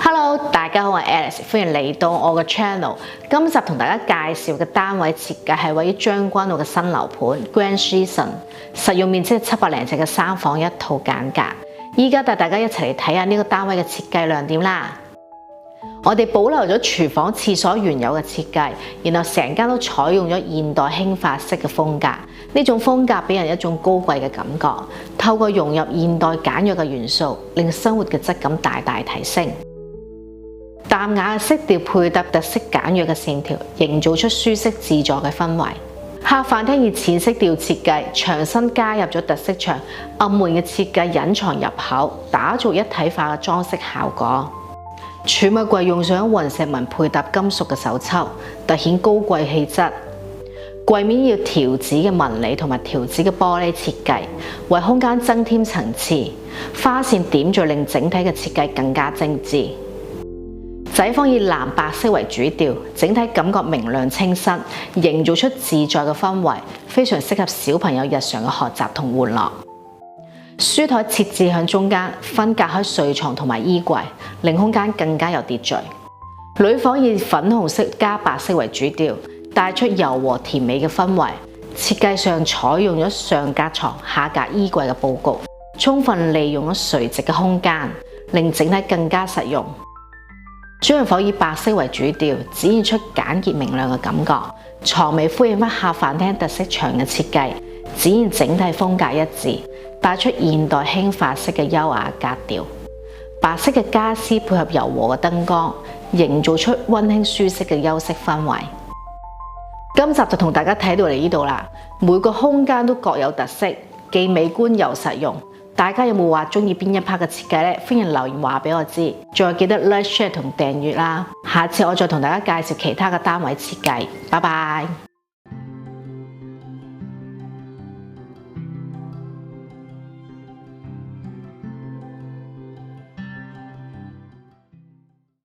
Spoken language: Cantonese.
Hello， 大家好，我係 Alice， 歡迎嚟到我嘅 channel。今集同大家介紹嘅單位設計係位於將軍澳嘅新樓盤 Grand Season， 實用面積係700零尺嘅3房1套間隔。依家帶大家一齊嚟睇下呢個單位嘅設計亮點啦。我哋保留咗廚房、廁所原有嘅設計，然後成間都採用咗現代輕法式嘅風格。呢種風格俾人一種高貴嘅感覺，透過融入現代簡約嘅元素，令生活嘅質感大大提升。淡雅嘅色調配搭特色簡約嘅線條，營造出舒適自在嘅氛圍。客飯廳以淺色調設計，牆身加入咗特色牆，暗門嘅設計隱藏入口，打造一體化嘅裝飾效果。儲物櫃用上雲石紋配搭金屬嘅手抽，凸顯高貴氣質。櫃面要條子嘅紋理同埋條子嘅玻璃設計，為空間增添層次。花線點綴令整體嘅設計更加精緻。仔房以藍白色為主調，整體感覺明亮清新，營造出自在嘅氛圍，非常適合小朋友日常嘅學習同玩樂。書台設置喺中間，分隔開睡床同埋衣櫃，令空間更加有秩序。女房以粉紅色加白色為主調，帶出柔和甜美嘅氛圍。設計上採用咗上格床、下格衣櫃嘅佈局，充分利用咗垂直嘅空間，令整體更加實用。主人房以白色為主調，展現出簡潔明亮嘅感覺。床尾呼應返客飯廳特色牆嘅設計，展現整體風格一致，帶出現代輕法式嘅優雅格調。白色嘅家私配合柔和嘅燈光，營造出溫馨舒適嘅休息氛圍。今集就同大家睇到嚟呢度啦，每個空間都各有特色，既美觀又實用。大家有冇話中意邊一 part 嘅設計呢？歡迎留言話俾我知，再記得 like、share 同訂閱啦。下次我再同大家介紹其他嘅單位設計。拜拜。